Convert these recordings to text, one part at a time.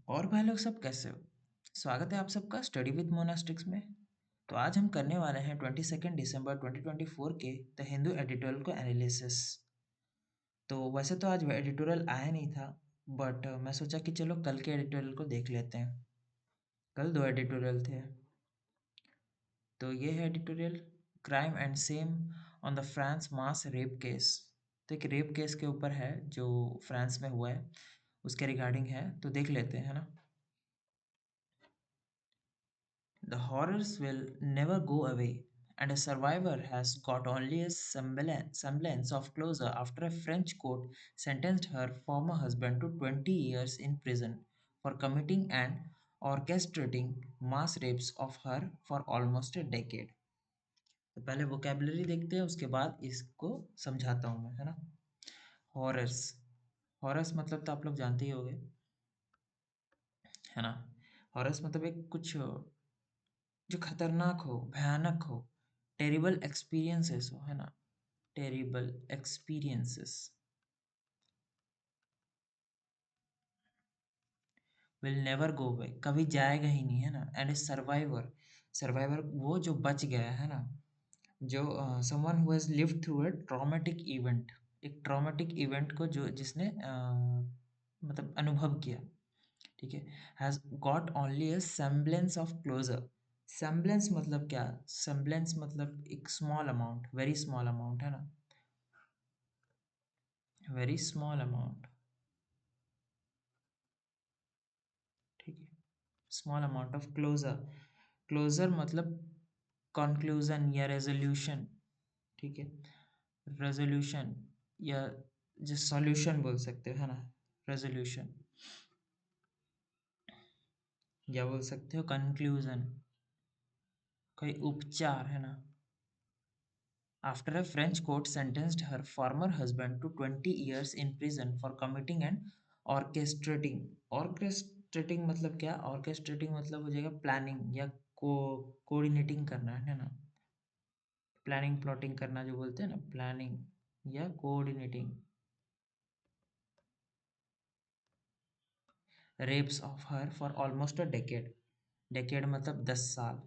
और भाई लोग सब कैसे हो? स्वागत है आप सबका स्टडी विद मोनास्टिक्स में। तो आज हम करने वाले हैं 22 दिसंबर 2024 के द हिंदू एडिटोरियल को एनालिसिस। तो वैसे तो आज एडिटोरियल आया नहीं था, बट मैं सोचा कि चलो कल के एडिटोरियल को देख लेते हैं। कल दो एडिटोरियल थे। तो ये है editorial, crime and same on the France mass rape case. तो एक रेप केस के ऊपर है जो फ्रांस में हुआ है, उसके रिगार्डिंग है, तो देख लेते हैं, है ना। The horrors will never go away, and a survivor has got only a semblance of closure after a French court sentenced her former husband to 20 years in prison for committing and orchestrating mass rapes of her for almost a decade. तो पहले vocabulary देखते हैं, उसके बाद इसको समझाता हूँ मैं, है ना। हॉरर्स, हॉरर्स मतलब तो आप लोग जानते ही होंगे, है ना। हॉरर्स मतलब एक कुछ जो खतरनाक हो, भयानक हो, टेरिबल एक्सपीरियंसेस हो, है ना। Terrible experiences will never go away, कभी जाएगा ही नहीं, है ना। एंड ए सर्वाइवर, सर्वाइवर वो जो बच गया है ना, जो someone who has lived through a traumatic event, एक ट्रॉमेटिक इवेंट को जो जिसने मतलब अनुभव किया, ठीक है। Has got only a semblance of closure. Semblance मतलब क्या? सेम्बलेंस मतलब एक small amount, very small amount, है ना। वेरी स्मॉल अमाउंट, ठीक है। Small amount of closure, closure मतलब कंक्लूजन या रेजोल्यूशन, ठीक है। रेजोल्यूशन या जो सॉल्यूशन बोल सकते हो, है ना। रेजोल्यूशन या बोल सकते हो कंक्लूजन, कोई उपचार, है ना। After a French court sentenced her former husband to 20 years in prison for committing and orchestrating, orchestrating मतलब क्या? orchestrating मतलब हो जाएगा प्लानिंग या कोऑर्डिनेटिंग करना, है ना। प्लानिंग प्लॉटिंग करना जो बोलते हैं ना, प्लानिंग या coordinating. Rapes of her for almost a decade, decade मतलब 10 साल,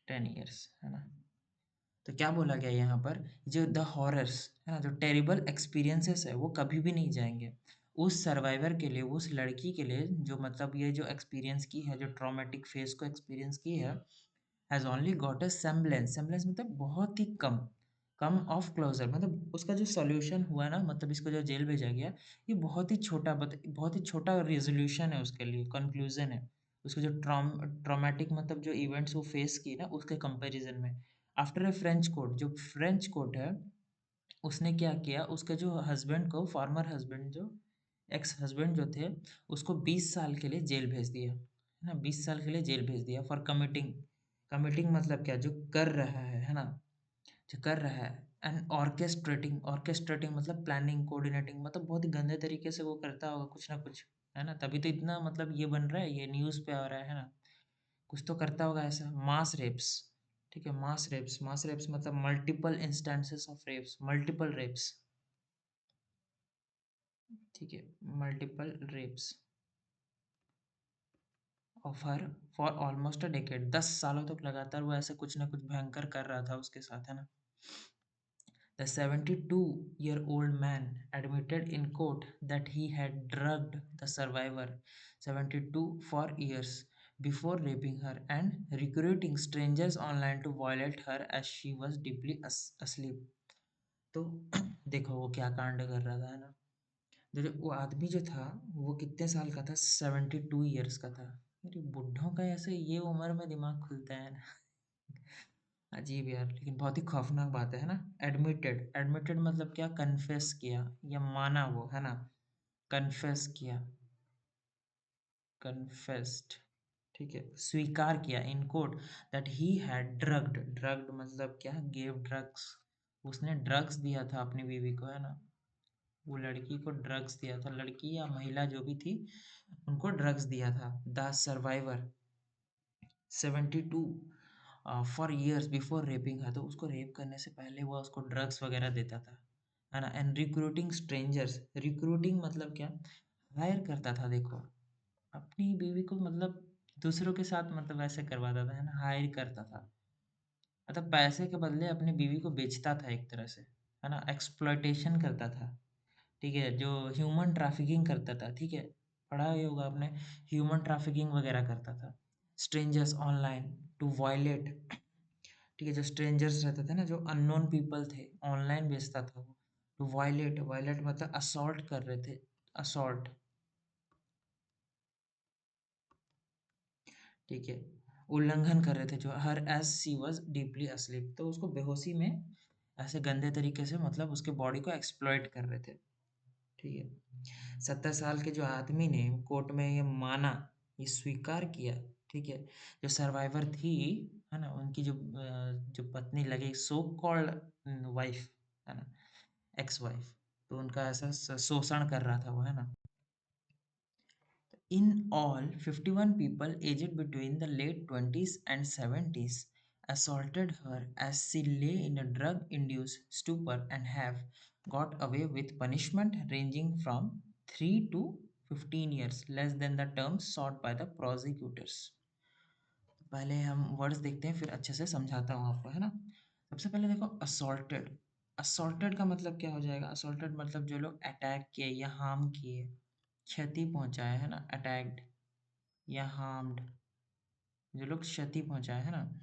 10 years, है ना। तो क्या बोला गया यहाँ पर, जो द हॉरर्स है ना, जो टेरिबल एक्सपीरियंसेस है वो कभी भी नहीं जाएंगे। उस सर्वाइवर के लिए, उस लड़की के लिए जो मतलब ये जो एक्सपीरियंस की है, जो ट्रॉमेटिक फेस को एक्सपीरियंस की है, has only got a semblance, semblance मतलब बहुत ही कम, कम ऑफ क्लोजर मतलब उसका जो सॉल्यूशन हुआ ना, मतलब इसको जो जेल भेजा गया, ये बहुत ही छोटा, बहुत ही छोटा रेजोल्यूशन है उसके लिए, कंक्लूजन है उसके जो ट्रॉमेटिक मतलब जो इवेंट्स वो फेस की ना, उसके कंपैरिजन में। आफ्टर ए फ्रेंच कोर्ट, जो फ्रेंच कोर्ट है, उसने क्या किया, उसके जो हस्बैंड को, फॉर्मर हस्बैंड जो एक्स हस्बैंड जो थे, उसको 20 साल के लिए जेल भेज दिया, है ना। 20 साल के लिए जेल भेज दिया फॉर कमिटिंग, कमिटिंग मतलब क्या? जो कर रहा है ना, जो कर रहा है। एंड ऑर्केस्ट्रेटिंग, ऑर्केस्ट्रेटिंग मतलब प्लानिंग, कोऑर्डिनेटिंग मतलब बहुत ही गंदे तरीके से वो करता होगा कुछ ना कुछ, है ना। तभी तो इतना मतलब ये बन रहा है, ये न्यूज़ पे आ रहा है ना। कुछ तो करता होगा ऐसा। मास रेप्स, ठीक है। मास रेप्स, मास रेप्स मतलब multiple instances of rapes, multiple rapes, ठीक है। Multiple rapes of her for almost a decade, 10 सालों तक लगातार वो ऐसे कुछ ना कुछ भयंकर कर रहा था उसके साथ, है ना। The 72-year-old man admitted in court that he had drugged the survivor, 72, for years before raping her and recruiting strangers online to violate her as she was deeply asleep. तो देखो वो क्या कांड कर रहा था, है ना। जो वो आदमी जो था, वो कितने साल का था? 72 ईयर्स का था। अरे बुढ़ों का ऐसे ये उम्र में दिमाग खुलता है ना। अजीब यार, लेकिन बहुत ही खौफनाक बात है ना। एडमिटेड, एडमिटेड मतलब क्या? कन्फेस किया या माना वो, है ना। कन्फेस किया, कन्फेस्ड, ठीक है। स्वीकार किया in court that he had drugged, drugged मतलब क्या? गेव ड्रग्स, उसने ड्रग्स दिया था अपनी बीवी को, है ना। वो लड़की को ड्रग्स दिया था, लड़की या महिला जो भी थी, उनको ड्रग्स दिया था। The survivor 72 for years before raping her, तो उसको रेप करने से पहले वो उसको ड्रग्स वगैरह देता था, है ना। एंड रिक्रूटिंग स्ट्रेंजर्स, रिक्रूटिंग मतलब क्या? हायर करता था देखो, अपनी बीवी को मतलब दूसरों के साथ मतलब ऐसे करवाता था, है ना? हायर करता था। मतलब पैसे के बदले अपनी बीवी को बेचता था एक तरह से, है ना? एक्सप्लॉइटेशन करता था, ठीक है? जो ह्यूमन ट्रैफिकिंग करता था, ठीक है? पढ़ा ही होगा आपने, ह्यूमन ट्रैफिकिंग वगैरह करता था। स्ट्रेंजर्स ऑनलाइन टू वायलेट, ठीक है? जो स्ट्रेंजर्स रहते थे ना, जो अननोन पीपल थे, ऑनलाइन बेचता था वो। टू वायलेट, वायलेट मतलब असॉल्ट कर रहे थे, असॉल्ट, ठीक है? उल्लंघन कर रहे थे जो her as she was deeply asleep, तो उसको बेहोशी में ऐसे गंदे तरीके से मतलब उसके बॉडी को एक्सप्लॉइट कर रहे थे, ठीक है? 70 साल के जो आदमी ने कोर्ट में ये माना, ये स्वीकार किया, ठीक है? जो सर्वाइवर थी, है ना? उनकी जो पत्नी लगे, सो कॉल्ड वाइफ, है ना? एक्स वाइफ, तो उनका ऐसा शोषण कर रहा था वो, है ना? In all, 51 people aged between the late 20s and 70s assaulted her as she lay in a drug-induced stupor and have got away with punishment ranging from 3 to 15 years, less than the term sought by the prosecutors. पहले हम words देखते हैं फिर अच्छे से समझाता हूँ आपको, है ना? सबसे पहले देखो असॉल्टेड, असॉल्टेड का मतलब क्या हो जाएगा? असॉल्टेड मतलब जो लोग अटैक किए या हार्म किए, क्षति पहुंचाए, है ना? अटैक्ड या हार्म्ड, जो लोग क्षति पहुंचाए, है ना?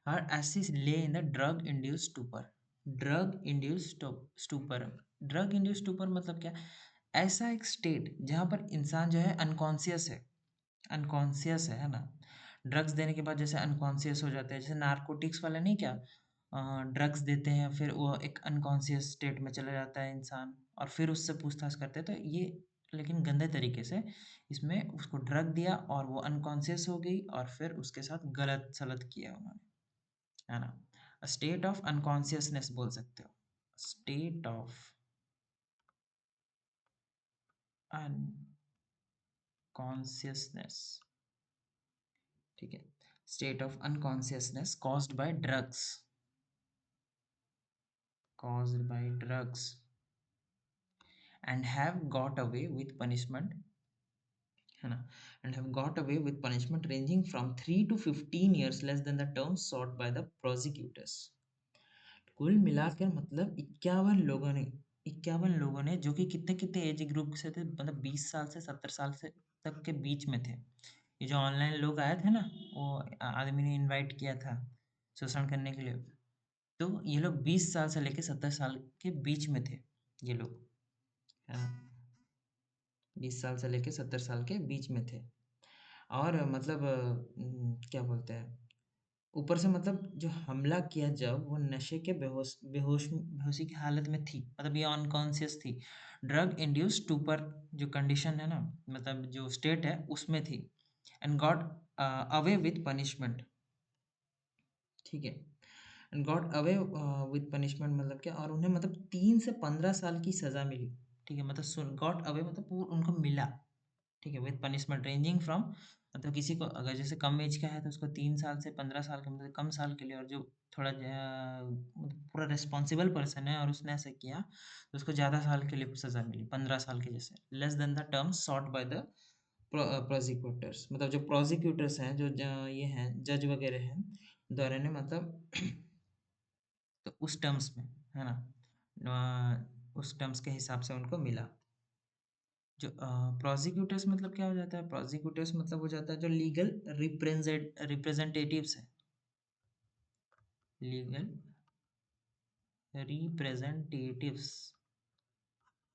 और ऐसे ले in the drug induce stupor, drug induce stupor, drug induce stupor मतलब क्या? ऐसा एक स्टेट जहाँ पर इंसान जो है अनकॉन्शियस है, अनकॉन्शियस है ना? ड्रग्स देने के बाद जैसे अनकॉन्शियस हो जाते हैं, जैसे नार्कोटिक्स वाला नहीं क्या, ड्रग्स देते हैं फिर वो एक अनकॉन्शियस स्टेट में चला जाता है इंसान, और फिर उससे पूछताछ करते हैं, तो ये लेकिन गंदे तरीके से इसमें उसको ड्रग दिया और वो अनकॉन्शियस हो गई और फिर उसके साथ गलत सलत किया उन्होंने, है ना? स्टेट ऑफ अनकॉन्शियसनेस बोल सकते हो, स्टेट ऑफ अनकॉन्शियसनेस, ठीक है? State of unconsciousness caused by drugs, caused by drugs, and have got away with punishment, है ना? And have got away with punishment ranging from 3 to 15 years, less than the term sought by the prosecutors. कुल मिलाकर मतलब 51 लोगों ने जो कि कितने कितने एज ग्रुप से थे, मतलब 20 साल से 70 साल से तक के बीच में थे। ये जो ऑनलाइन लोग आए थे ना, वो आदमी ने इनवाइट किया था शोषण करने के लिए, तो ये लोग 20 साल से लेके 70 साल के बीच में थे ये लोग, है ना? 20 साल से लेके 70 साल के बीच में थे। और मतलब क्या बोलते हैं, ऊपर से मतलब जो हमला किया जब वो नशे के बेहोशी की हालत में थी, मतलब ये अनकॉन्शियस थी, ड्रग इंड्यूस्ड स्टूपर जो कंडीशन है ना, मतलब जो स्टेट है उसमें थी, and got away with punishment, ठीक है? And got away with punishment मतलब क्या, और उन्हें मतलब 3 से 15 साल की सजा मिली, ठीक है? मतलब गॉट अवे मतलब वो उनको मिला, ठीक है? विथ पनिशमेंट रेंजिंग फ्रॉम, मतलब किसी को अगर जैसे कम एज का है तो उसको 3 साल से 15 साल के मतलब कम साल के लिए, और जो थोड़ा मतलब पूरा रिस्पॉन्सिबल पर्सन है और उसने ऐसा किया तो उसको ज़्यादा साल के लिए सज़ा मिली, 15 साल के जैसे, less than the terms sought by the prosecutors, मतलब जो प्रोसिक्यूटर्स हैं, जो ये हैं जज वगैरह हैं, द्वारा ने मतलब तो उस टर्म्स में, है ना? उस टर्म्स के हिसाब से उनको मिला। जो प्रोसिक्यूटर्स मतलब क्या हो जाता है? प्रोसिक्यूटर्स मतलब हो जाता है जो लीगल रिप्रेजेंटेटिव्स हैं, लीगल रिप्रेजेंटेटिव्स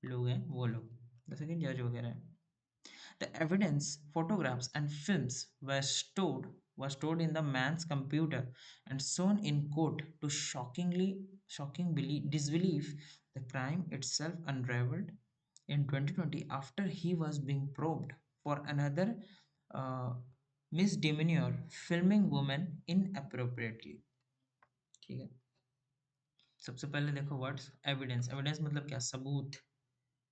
लोग हैं वो लोग, जैसे कि जज वगैरह हैं। The evidence, photographs, and films were stored in the man's computer and shown in court to disbelief. The crime itself unraveled in 2020 after he was being probed for another uh, misdemeanor, filming women inappropriately, ठीक है? सबसे पहले देखो words, evidence, evidence मतलब क्या? सबूत,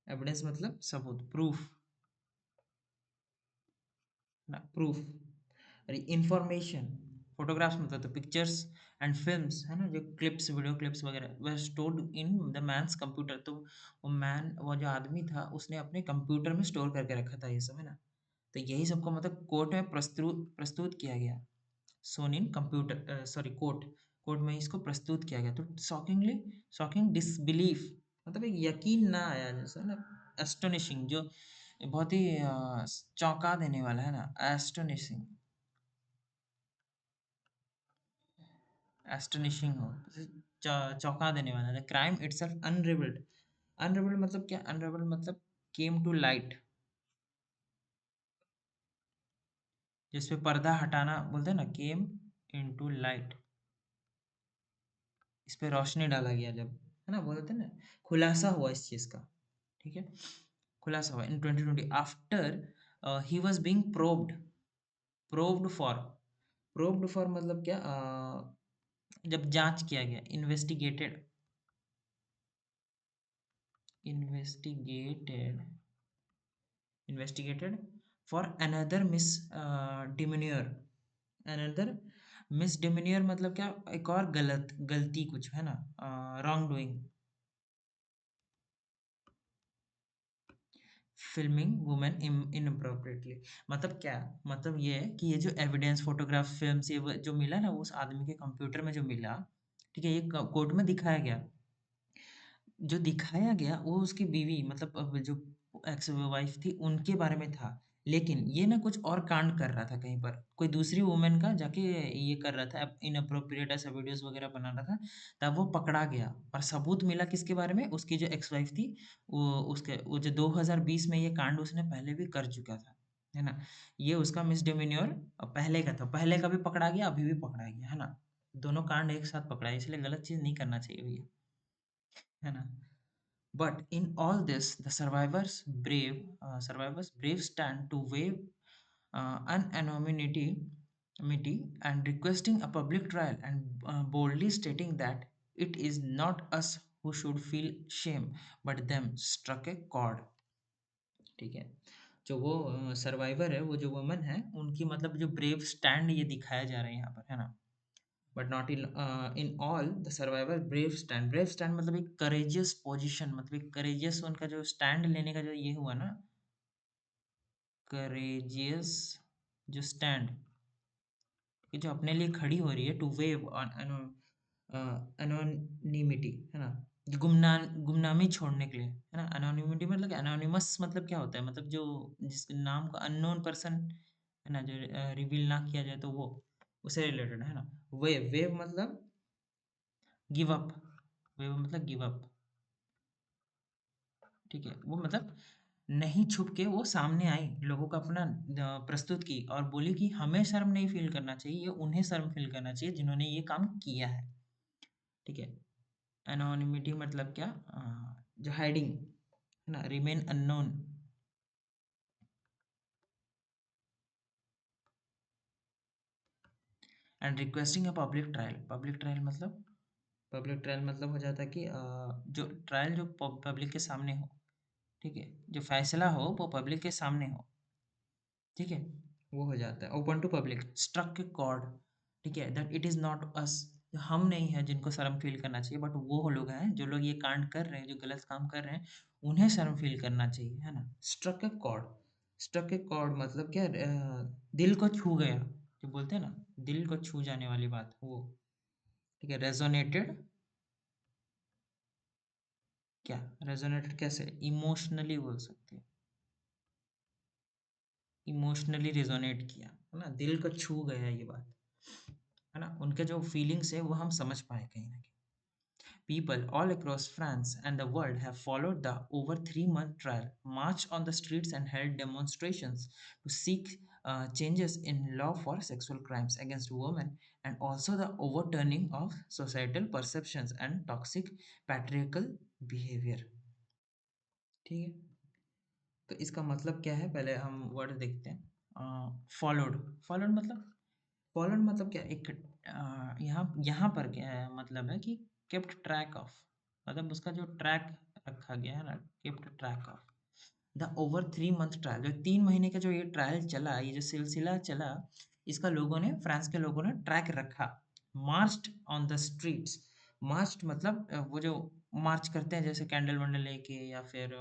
evidence मतलब सबूत, प्रूफ ना, प्रूफ। इंफॉर्मेशन, फोटोग्राफ्स मतलब तो पिक्चर्स एंड फिल्म्स है ना, जो क्लिप्स वीडियो क्लिप्स वगैरह वह stored in the man's computer. तो वो जो आदमी था उसने अपने कंप्यूटर में स्टोर करके रखा था ये सब, है ना। तो यही सबको मतलब कोर्ट में प्रस्तुत प्रस्तुत किया गया। Shown in computer sorry court, court में इसको प्रस्तुत किया गया। तो शॉकिंग डिसबिलीफ मतलब एक यकीन ना आया जैसा ना, एस्टोनिशिंग जो बहुत ही चौंका देने वाला है ना, एस्टोनिशिंग, एस्टोनिशिंग हो, चौंका देने वाला। द क्राइम इटसेल्फ अनरिवल्ड, अनरिवल्ड मतलब क्या, अनरिवल्ड मतलब केम टू लाइट, जिस पे पर्दा हटाना बोलते हैं ना, केम इनटू लाइट, इस पे रोशनी डाला गया जब, है ना, बोलते हैं ना, खुलासा हुआ इस चीज का। ठीक है, खुलासा हुआ in 2020 after he was being probed for मतलब क्या, जब जांच किया गया, investigated investigated for another misdemeanour, another misdemeanour मतलब क्या, एक और गलती कुछ है ना, wrongdoing, filming women inappropriately. मतलब क्या, मतलब ये है कि ये जो एविडेंस फोटोग्राफ फिल्म से जो मिला ना, वो उस आदमी के कंप्यूटर में जो मिला, ठीक है, ये कोर्ट में दिखाया गया। जो दिखाया गया वो उसकी बीवी मतलब अब जो एक्स वाइफ थी उनके बारे में था। लेकिन ये ना कुछ और कांड कर रहा था कहीं पर, कोई दूसरी वुमेन का जाके ये कर रहा था, इनअप्रोप्रिएट ऐसा वीडियोस वगैरह बना रहा था। तब वो पकड़ा गया और सबूत मिला किसके बारे में, उसकी जो एक्स वाइफ थी, वो जो 2020 में ये कांड उसने पहले भी कर चुका था, है ना। ये उसका मिसडिमिनियर पहले का था, पहले का भी पकड़ा गया, अभी भी पकड़ा गया, है ना। दोनों कांड एक साथ पकड़ा है, इसलिए गलत चीज नहीं करना चाहिए भैया, है ना। But in all this, the survivors brave stand to waive anonymity and requesting a public trial and boldly stating that it is not us who should feel shame, but them struck a chord. ठीक है, जो वो survivor है, वो जो woman है, उनकी मतलब जो ब्रेव स्टैंड ये दिखाया जा रहा है यहाँ पर, है ना। But not in all the survivor brave stand मतलब एक करेजियस पोजीशन, मतलब एक करेजियस उनका जो स्टैंड लेने का जो ये हुआ ना, करेजियस जो स्टैंड, कि जो अपने लिए खड़ी हो रही है, टू वेव ऑन एनोनिमिटी, है ना, गुमनामी छोड़ने के लिए, है ना। एनोनिमिटी मतलब एनोनिमस मतलब क्या होता है, मतलब जो जिसके नाम को अननोन पर्सन, है ना, जो रिवील ना किया जाए, तो वो उससे रिलेटेड है ना। वेव मतलब गिव अप, वेव मतलब गिव अप, ठीक है, वो मतलब नहीं, छुप के वो सामने आई, लोगों को अपना प्रस्तुत की और बोली कि हमें शर्म नहीं फील करना चाहिए, ये उन्हें शर्म फील करना चाहिए जिन्होंने ये काम किया है। ठीक है, एनोनिमिटी मतलब क्या, जो हाइडिंग, है ना, remain unknown, and requesting a public trial मतलब हो जाता है कि जो ट्रायल जो पब्लिक के सामने हो, ठीक है, जो फैसला हो वो पब्लिक के सामने हो, ठीक है, वो हो जाता है open to public, struck chord, ठीक है, that it is not us, हम नहीं है जिनको शर्म फील करना चाहिए, बट वो लोग हैं जो लोग ये कांड कर रहे हैं, जो गलत काम कर रहे हैं, उन्हें शर्म फील करना चाहिए, है ना। स्ट्रक ए कॉर्ड, स्ट्रक ए कॉर्ड मतलब क्या, दिल को छू गया, जो बोलते हैं ना, दिल को छू जाने वाली बात वो, ठीक है। रेजोनेटेड, क्या रेजोनेटेड कैसे, इमोशनली बोल सकते हैं, इमोशनली रेजोनेट किया, है ना, दिल को छू गया ये बात, है ना, उनके जो फीलिंग्स है वो हम समझ पाए कहीं ना कहीं। People all across France and the world have followed the over 3 month trial, marched on the streets, and held demonstrations to seek changes in law for sexual crimes against women, and also the overturning of societal perceptions and toxic patriarchal behavior. ठीक है, तो इसका मतलब क्या है, पहले हम word देखते हैं। फॉलोड, फॉलोड मतलब क्या, एक यहाँ यहाँ पर क्या है, मतलब है कि केप्ट ट्रैक ऑफ, मतलब उसका जो ट्रैक रखा गया है ना, kept track of the over 3 month trial, जो 3 महीने का जो ये ट्रायल चला, ये जो सिलसिला चला, इसका लोगों ने, फ्रांस के लोगों ने ट्रैक रखा। Marched on the streets. Marched मतलब वो जो मार्च करते हैं जैसे कैंडल वैंडल लेके, या फिर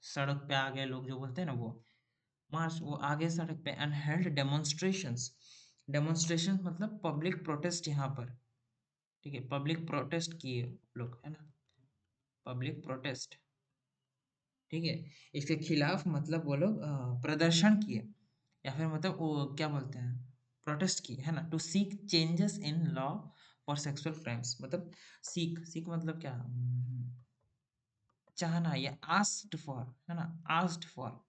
सड़क पे आ गए लोग जो बोलते हैं ना वो मार्च, वो आगे सड़क पे, एंड हेल्ड डेमोन्स्ट्रेशंस। डेमोन्स्ट्रेशन मतलब पब्लिक प्रोटेस्ट यहाँ पर। ठीक है, पब्लिक प्रोटेस्ट किए लोग, है ना, पब्लिक प्रोटेस्ट। ठीक है, इसके खिलाफ मतलब वो लोग प्रदर्शन किए, या फिर मतलब वो क्या बोलते हैं, प्रोटेस्ट किए, है ना, to seek changes in law for sexual crimes. मतलब सीक, सीक मतलब क्या, चाहना, या आस्क्ड फॉर, है ना, asked for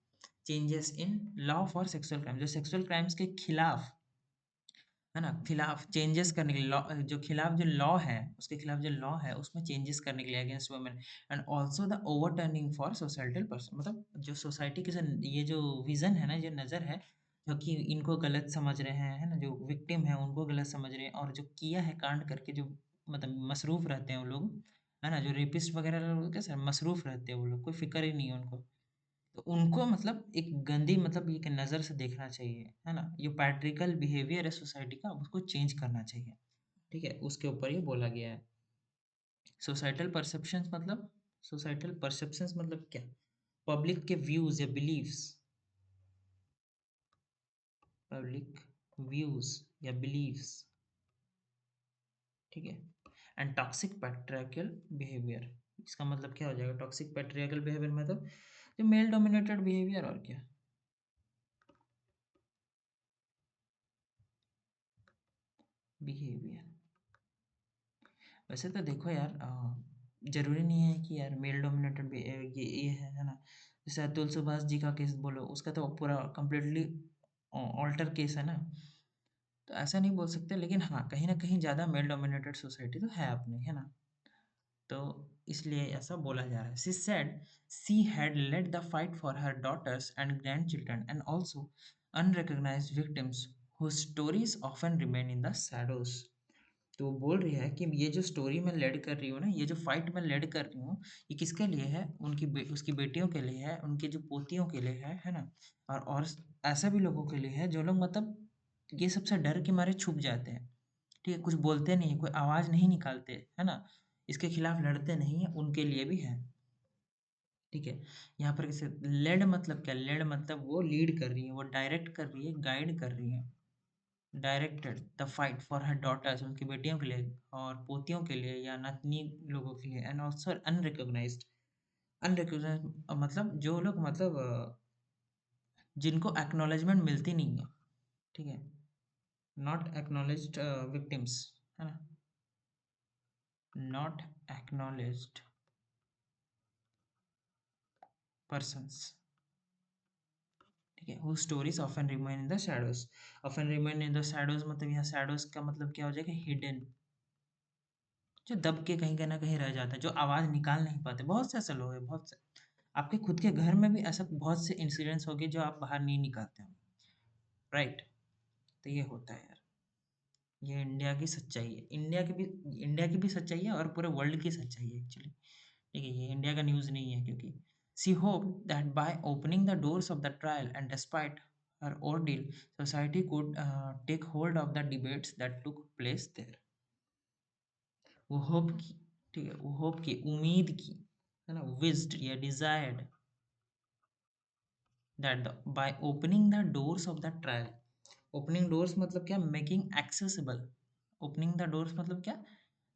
changes in law for sexual crime, जो सेक्सुअल क्राइम्स के खिलाफ, है ना, खिलाफ चेंजेस करने के लिए, लॉ जो खिलाफ जो लॉ है, उसके खिलाफ जो लॉ है उसमें चेंजेस करने के लिए against women, and also the overturning for societal person. मतलब जो सोसाइटी के ये जो विजन है ना, जो नज़र है, जो कि इनको गलत समझ रहे हैं, है ना, जो विक्टिम है उनको गलत समझ रहे हैं, और जो किया है कांड करके जो मतलब मसरूफ रहते हैं वो लोग, है ना, जो रेपिस्ट वगैरह लोग कैसे मसरूफ रहते हैं वो लोग, कोई फिक्र ही नहीं है उनको। तो उनको मतलब एक गंदी मतलब एक नज़र से देखना चाहिए, है ना? ये पैट्रिकल बिहेवियर है सोसाइटी का, उसको चेंज करना चाहिए। ठीक है? उसके ऊपर ये बोला गया है। सोसाइटल परसेप्शंस मतलब, सोसाइटल परसेप्शंस मतलब क्या? पब्लिक के व्यूज़ या बिलीफ्स, पब्लिक व्यूज़ या बिलीफ्स, ठीक है? एंड टॉक्सिक पैट्रियार्कल बिहेवियर, इसका मतलब क्या हो जाएगा? टॉक्सिक पैट्रियार्कल बिहेवियर मतलब जो मेल डोमिनेटेड बिहेवियर, और क्या? बिहेवियर। वैसे तो देखो यार, ज़रूरी नहीं है कि यार मेल डोमिनेटेड भी ये है ना? जैसे अतुल सुभाष जी का केस बोलो, उसका तो पूरा कंप्लीटली ऑल्टर केस है ना, तो ऐसा नहीं बोल सकते, लेकिन हाँ, कहीं ना कहीं ज़्यादा मेल डोमिनेटेड सोसाइटी तो है अपनी, है ना, तो इसलिए ऐसा बोला जा रहा है। She said she had led the fight for her daughters and grandchildren and also unrecognised victims whose stories often remain in the shadows। तो वो बोल रही है कि ये जो स्टोरी मैं लीड कर रही हूँ ना, ये जो फाइट मैं लीड कर रही हूँ, ये किसके लिए है? उसकी बेटियों के लिए है, उनकी जो पोतियों के लिए है ना, और ऐसा भी लोगों के लिए है जो लोग मतलब ये सबसे डर के मारे छुप जाते हैं। ठीक है, कुछ बोलते नहीं है, कोई आवाज़ नहीं निकालते, है ना, इसके खिलाफ लड़ते नहीं है, उनके लिए भी है। ठीक है, यहाँ पर कैसे लेड मतलब क्या, लेड मतलब वो लीड कर रही है, वो डायरेक्ट कर रही है, गाइड कर रही है। Directed the fight for her daughters, उनकी बेटियों के लिए और पोतियों के लिए या नतनी लोगों के लिए, एंड ऑल्सो अनरिकॉग्नाइज्ड। अनरिकॉग्नाइज्ड मतलब जो लोग मतलब जिनको एक्नॉलेजमेंट मिलती नहीं है। ठीक है, नॉट एक्नॉलेज्ड विक्टिम्स, है ना, नॉट एक्नॉलेज्ड पर्सन्स। ठीक है, whose stories often remain in the shadows। often remain in the shadows मतलब यहाँ shadows का मतलब क्या हो जाएगा? हिडन, जो दब के कहीं ना कहीं रह जाता है, जो आवाज़ निकाल नहीं पाते। बहुत से ऐसे लोग हैं, बहुत से, आपके खुद के घर में भी ऐसा बहुत से इंसिडेंट्स हो गए जो आप बाहर नहीं निकालते हो, राइट? तो ये होता है यार, ये इंडिया की सच्चाई है, इंडिया की भी सच्चाई है और पूरे वर्ल्ड की सच्चाई है एक्चुअली। ठीक है, ये इंडिया का न्यूज़ नहीं है, क्योंकि she hope that by opening the doors of the trial and despite her ordeal society could take hold of the debates that took place there। वो होप की, ठीक है, वो होप की, उम्मीद की, है ना, विज्ड या desired that by opening the doors of the trial. Opening doors मतलब क्या? Making accessible. Opening the doors मतलब क्या?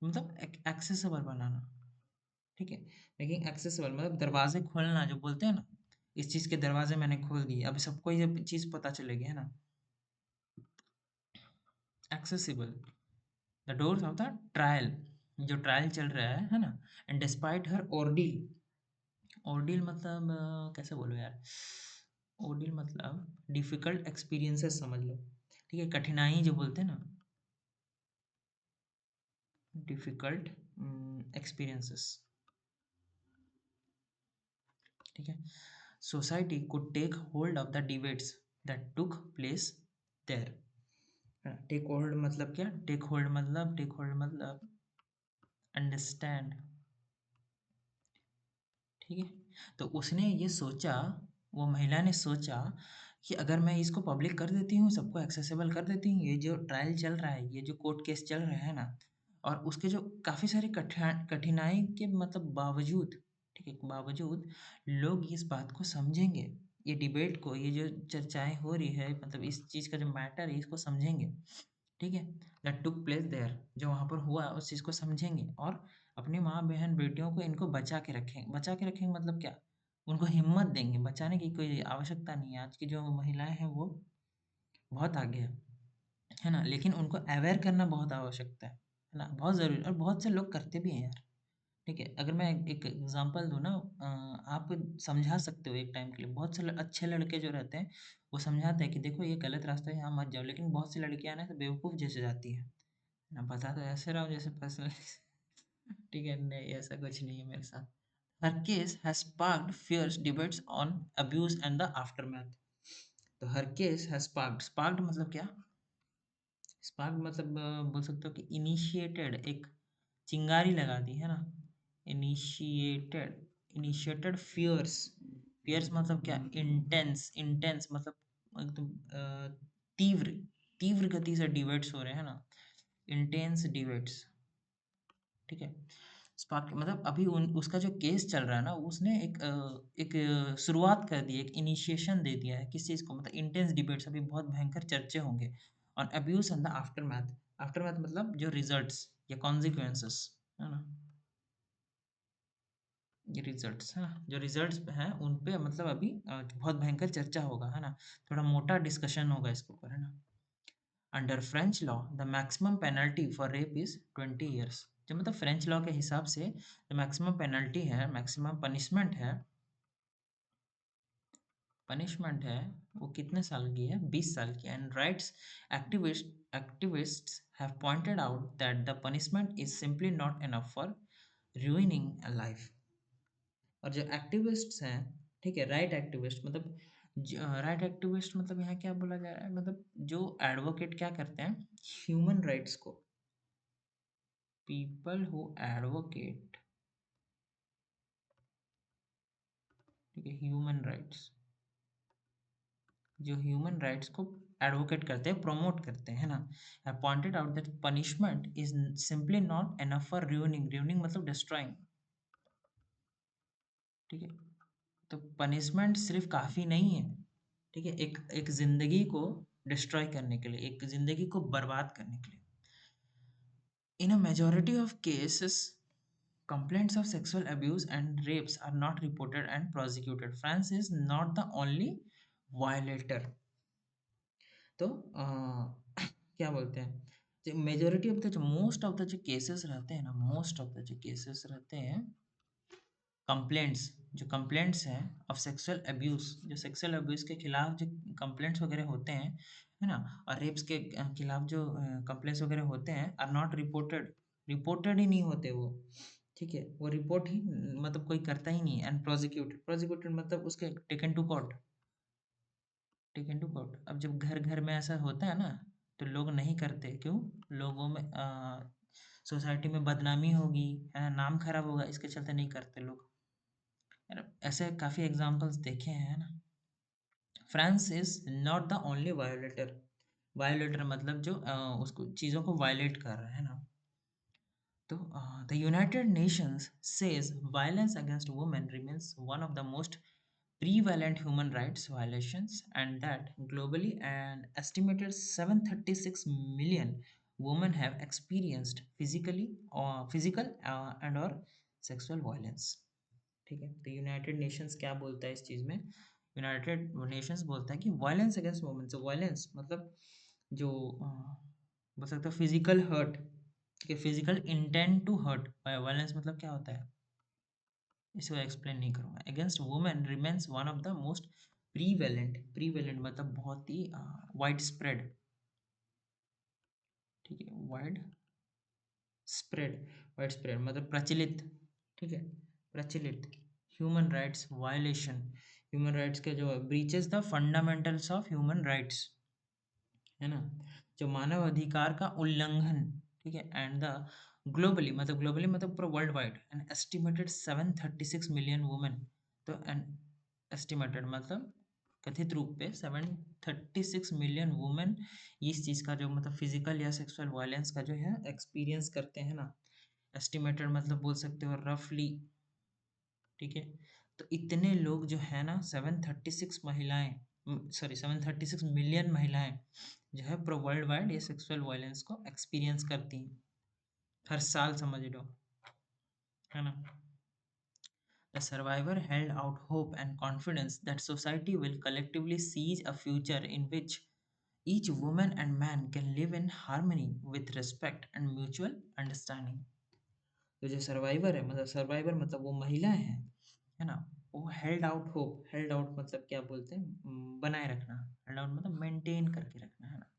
मतलब एक्सेसिबल बनाना। ठीक है, मेकिंग एक्सेसिबल मतलब दरवाजे खोलना, जो बोलते हैं ना, इस चीज़ के दरवाजे मैंने खोल दिए, अभी सबको ये चीज़ पता चलेगी, है ना, accessible the doors of the trial, जो ट्रायल चल रहा है ना, एंड डिस्पाइट हर ऑर्डील। ऑर्डील मतलब कैसे बोलो यार, ऑर्डील मतलब डिफिकल्ट एक्सपीरियंसेस समझ लो। ठीक है, कठिनाई जो बोलते हैं ना, डिफिकल्ट एक्सपीरियंसेस। ठीक है, society could take hold of the debates that took place there। Take hold मतलब क्या? टेक होल्ड मतलब अंडरस्टैंड। ठीक है, तो उसने ये सोचा, वो महिला ने सोचा कि अगर मैं इसको पब्लिक कर देती हूँ, सबको एक्सेसिबल कर देती हूँ, ये जो ट्रायल चल रहा है, ये जो कोर्ट केस चल रहे हैं ना, और उसके जो काफ़ी सारे कठिनाई के मतलब बावजूद, ठीक है, बावजूद लोग इस बात को समझेंगे, ये डिबेट को, ये जो चर्चाएँ हो रही है, मतलब इस चीज़ का जो मैटर है, इसको समझेंगे, ठीक है? दैट टूक प्लेस देयर, जो वहाँ पर हुआ, उस चीज़ को समझेंगे और अपनी माँ, बहन, बेटियों को इनको बचा के रखेंगे मतलब क्या? उनको हिम्मत देंगे, बचाने की कोई आवश्यकता नहीं है। आज की जो महिलाएँ हैं वो बहुत आगे है ना? लेकिन उनको अवेयर करना बहुत आवश्यकता है ना? बहुत ज़रूरी और बहुत से लोग करते भी हैं यार, ठीक है? अगर मैं एक एग्ज़ाम्पल दूँ ना, आप समझा सकते हो एक टाइम के लिए, बहुत से अच्छे लड़के जो रहते हैं, वो समझाते हैं कि देखो ये गलत रास्ता है, यहाँ मत जाओ, लेकिन बहुत सी लड़कियाँ ना बेवकूफ़ जैसे जाती हैं। मैं बता तो ऐसे रहा हूँ जैसे पर्सनल ठीक है, नहीं ऐसा कुछ नहीं है मेरे साथ। Her case has sparked fierce debates on abuse and the aftermath. तो her case has sparked मतलब क्या? स्पार्क मतलब बोल सकते हो कि इनिशिएटेड, एक चिंगारी लगा दी है ना? इनिशिएटेड, इनिशिएटेड फियर्स, फियर्स मतलब क्या? इंटेंस, इंटेंस मतलब एकदम तीव्र, तीव्र गति से डिबेट्स हो रहे हैं ना, इंटेंस डिबेट्स, ठीक है? स्पार्क मतलब अभी उसका जो केस चल रहा है ना, उसने शुरुआत कर दी, एक इनिशिएशन दे दिया है किस चीज़ को, मतलब इंटेंस डिबेट्स, अभी बहुत भयंकर चर्चे होंगे on abuse and the aftermath. Aftermath मतलब जो रिजल्ट्स या कॉन्सिक्वेंसेस, है ना? ये रिजल्ट्स है ना, जो रिजल्ट्स हैं उन पे मतलब अभी बहुत भयंकर चर्चा होगा, है ना? थोड़ा मोटा डिस्कशन होगा इसके ऊपर, है ना? Under French law the maximum penalty for rape is 20 years. जो मतलब फ्रेंच लॉ के हिसाब से जो मैक्सिमम पेनल्टी है, मैक्सिमम पनिशमेंट है, वो कितने साल की है? 20 साल की। And rights activists have pointed out that the punishment is simply not enough for ruining a life. और जो एक्टिविस्ट्स हैं, ठीक है, राइट एक्टिविस्ट मतलब, राइट एक्टिविस्ट मतलब यहाँ क्या बोला जा रहा है, मतलब जो एडवोकेट क्या करते हैं, ह्यूमन राइट्स को, पीपल हु एडवोकेट, ठीक है, ह्यूमन राइट्स, जो ह्यूमन राइट्स को एडवोकेट करते हैं, प्रमोट करते हैं ना, pointed out that punishment is simply not enough for ruining मतलब डिस्ट्रॉइंग, ठीक है? तो पनिशमेंट सिर्फ काफ़ी नहीं है, ठीक है, एक एक ज़िंदगी को डिस्ट्रॉय करने के लिए, एक ज़िंदगी को बर्बाद करने के लिए। In a majority of cases complaints of sexual abuse and rapes are not reported and prosecuted. France is not the only violator. तो क्या बोलते हैं, जो मेजोरिटी ऑफ द, जो मोस्ट ऑफ द जो केसेस रहते हैं ना, मोस्ट ऑफ द जो केसेस रहते हैं, कंप्लेंट्स, जो कंप्लेंट्स हैं ऑफ सेक्सुअल अब्यूज़, जो सेक्सुअल अब्यूज़ के खिलाफ जो कंप्लेंट्स वगैरह होते हैं, है ना? और रेप्स के खिलाफ जो कंप्लेंट्स वगैरह होते हैं, आर नॉट रिपोर्टेड, रिपोर्टेड ही नहीं होते वो, ठीक है? वो रिपोर्ट ही मतलब कोई करता ही नहीं है। एंड प्रोसिक्यूटेड, प्रोसिक्यूटेड मतलब उसके taken to court, taken to court. अब जब घर-घर में ऐसा होता है ना, तो लोग नहीं करते, क्यों? लोगों में सोसाइटी में बदनामी होगी, है ना? नाम खराब होगा, इसके चलते नहीं करते लोग। यार ऐसे काफ़ी एग्ज़ाम्पल्स देखे हैं ना। France is not the only violator, violator मतलब जो उसको चीज़ों को वायलेट कर रहा है ना। तो the United Nations says violence against women remains one of the most prevalent human rights violations, and that globally an estimated 736 million women have experienced physical and or sexual violence, ठीक है? तो United Nations क्या बोलता है इस चीज़ में? United Nations बोलता है कि वायलेंस अगेंस्ट वुमेन, तो वायलेंस मतलब जो बोल सकते हो फिजिकल हर्ट, ठीक है, physical intent to hurt, violence मतलब क्या होता है, इसको एक्सप्लेन नहीं करूँगा। Against women remains one of the most prevalent, prevalent मतलब बहुत ही वाइड स्प्रेड, ठीक है, वाइड स्प्रेड, वाइड स्प्रेड मतलब प्रचलित, ठीक है, प्रचलित human rights violation, human rights के जो breaches the fundamentals of human rights, है ना, जो मानव अधिकार का उल्लंघन, ठीक है, एंड द ग्लोबली मतलब पूरा world wide an estimated 736 million women, तो एन एस्टिमेटेड मतलब कथित रूप पे 736 मिलियन वुमेन इस चीज़ का जो मतलब फिजिकल या सेक्सुअल वायलेंस का जो है एक्सपीरियंस करते हैं ना। एस्टिमेटेड मतलब बोल सकते हो रफली, ठीक है। तो इतने लोग जो है ना 736 महिलाएं, सॉरी 736 मिलियन महिलाएं जो है पूरा वर्ल्ड वाइड ये सेक्सुअल वायलेंस को एक्सपीरियंस करती हैं हर साल, समझ लो, है ना। The survivor held out hope and confidence that society will collectively seize a future in which each woman and man can live in harmony with respect and mutual understanding. तो जो survivor है, मतलब सर्वाइवर मतलब वो महिलाएं हैं, है ना। वो held out hope, held out मतलब क्या बोलते हैं, बनाए रखना। हेल्ड आउट मतलब मेंटेन करके रखना, है ना।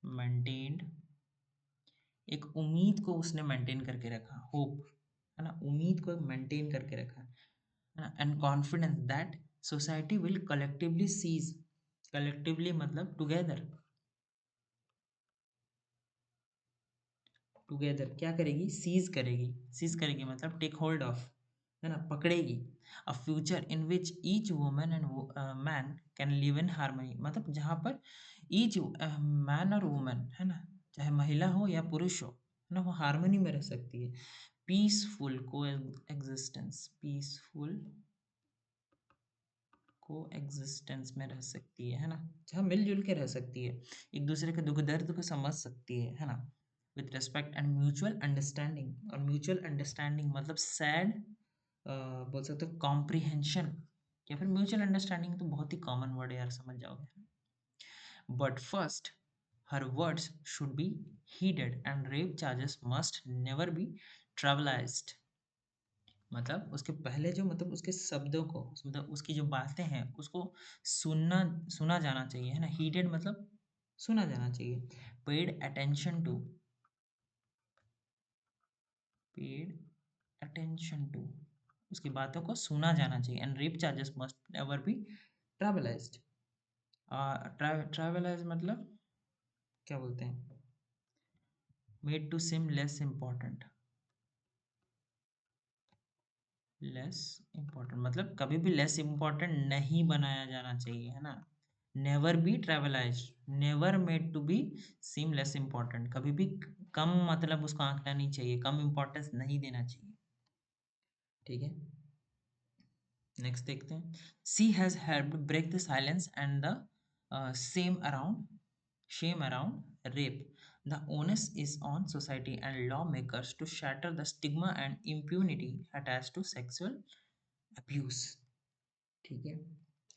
मेंटेन्ड, एक उम्मीद को उसने मेंटेन करके रखा, होप, है ना, उम्मीद को मेंटेन करके रखा, and confidence that society will collectively seize, collectively मतलब together, together क्या करेगी, seize करेगी मतलब take hold of, है ना, पकड़ेगी। a future in which each woman and man can live in harmony, मतलब जहाँ पर each man और woman, है ना, चाहे महिला हो या पुरुष हो, है ना, वो हार्मनी में रह सकती है। पीसफुल को एग्जिस्टेंस, पीसफुल को एग्जिस्टेंस में रह सकती है ना, जहाँ मिलजुल के रह सकती है, एक दूसरे के दुख दर्द को समझ सकती है ना। With respect and mutual understanding, और म्यूचुअल अंडरस्टैंडिंग मतलब सैड बोल सकते हो कॉम्प्रिहेंशन, या फिर म्यूचुअल अंडरस्टैंडिंग तो बहुत ही कॉमन वर्ड है यार, समझ जाओगे। But first her words should be heeded and rape charges must never be trivialized, मतलब उसके पहले जो मतलब उसके शब्दों को, मतलब उसकी जो बातें हैं उसको सुनना, सुना जाना चाहिए, है ना। हीडेड मतलब सुना जाना चाहिए। Paid attention to, paid attention to, उसकी बातों को सुना जाना चाहिए। And rape charges must never be trivialised, trivialise मतलब क्या बोलते हैं, made to seem less important, less important मतलब कभी भी लेस इम्पोर्टेंट नहीं बनाया जाना चाहिए, है ना। Never be trivialised, never made to be seem less important, कभी भी कम मतलब उसको आंकना नहीं चाहिए, कम इम्पोर्टेंस नहीं देना चाहिए, ठीक है। नेक्स्ट देखते हैं। She has helped break the silence and the shame around shame around rape. The onus is on society and lawmakers to shatter the stigma and impunity attached to sexual abuse, ठीक है।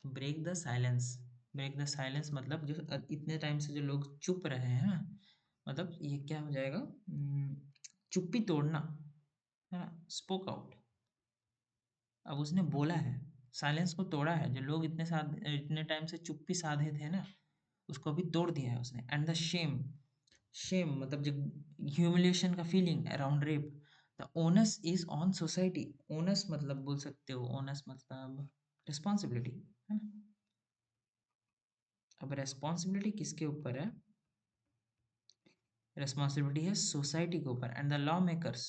Break the silence, break the silence मतलब जो इतने time से जो लोग चुप रहे हैं ना, मतलब ये क्या हो जाएगा, चुप्पी तोड़ना, है ना, स्पोक आउट। अब उसने बोला है, साइलेंस को तोड़ा है, जो लोग इतने टाइम से चुप्पी साधे थे ना, उसको भी तोड़ दिया है उसने। एंड द शेम, शेम मतलब जो ह्यूमिलिएशन का feeling around rape, the onus is on society. Onus मतलब बोल सकते हो, ओनस मतलब रिस्पॉन्सिबिलिटी, है ना। अब रेस्पॉन्सिबिलिटी किसके ऊपर है, रेस्पॉन्सिबिलिटी है सोसाइटी के ऊपर। एंड द लॉ मेकर्स,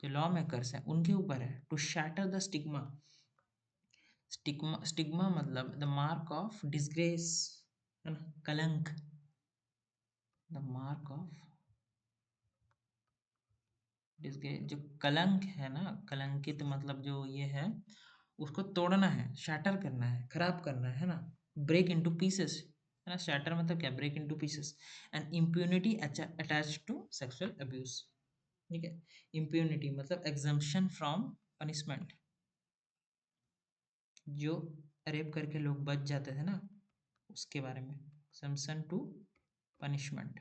जो लॉ मेकर्स हैं उनके ऊपर है, to shatter the stigma, stigma, stigma मतलब द मार्क ऑफ डिसग्रेस, है ना, कलंक, द मार्क ऑफ डिसग्रेस, जो कलंक है ना, कलंकित मतलब जो ये है, उसको तोड़ना है, शैटर करना है, खराब करना है ना। ब्रेक इनटू पीसेस, है ना, शैटर मतलब क्या, break into pieces. And impunity attached to sexual abuse, ठीक है। इम्प्यूनिटी मतलब एग्जम्पशन फ्रॉम पनिशमेंट, जो रेप करके लोग बच जाते थे ना, उसके बारे में, एग्जम्पशन टू पनिशमेंट।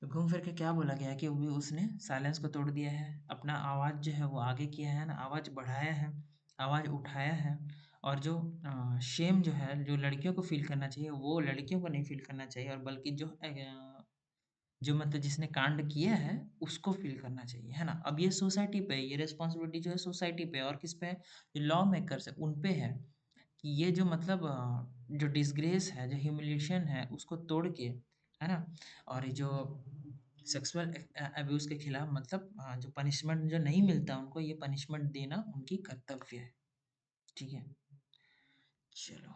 तो घूम फिर के क्या बोला गया है कि वो भी उसने साइलेंस को तोड़ दिया है, अपना आवाज़ जो है वो आगे किया है ना, आवाज़ बढ़ाया है, आवाज़ उठाया है। और जो शेम जो है, जो लड़कियों को फील करना चाहिए वो लड़कियों को नहीं फील करना चाहिए, और बल्कि जो मतलब जिसने कांड किया है उसको फील करना चाहिए, है ना। अब ये सोसाइटी पे, ये रिस्पॉन्सिबिलिटी जो है सोसाइटी पे और किस पे है, जो लॉ मेकर्स है उन पे है, कि ये जो मतलब जो डिसग्रेस है, जो ह्यूमिलिएशन है उसको तोड़ के, है ना, और ये जो सेक्सुअल अब्यूज़ के खिलाफ मतलब जो पनिशमेंट जो नहीं मिलता उनको, ये पनिशमेंट देना उनकी कर्तव्य है। ठीक है? चलो,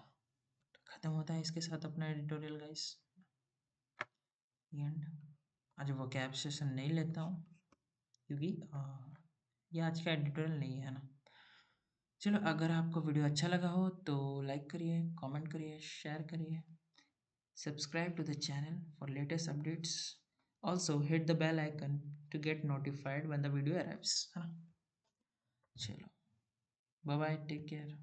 खत्म होता है इसके साथ अपना एडिटोरियल गाइस। एंड आज वोकैब सेशन नहीं लेता हूँ क्योंकि ये आज का एडिटोरियल नहीं है ना। चलो, अगर आपको वीडियो अच्छा लगा हो तो लाइक करिए, कमेंट करिए, शेयर करिए, subscribe to the channel for latest updates. Also hit the bell icon to get notified when the video arrives, है ना? चलो, बाय बाय, टेक केयर।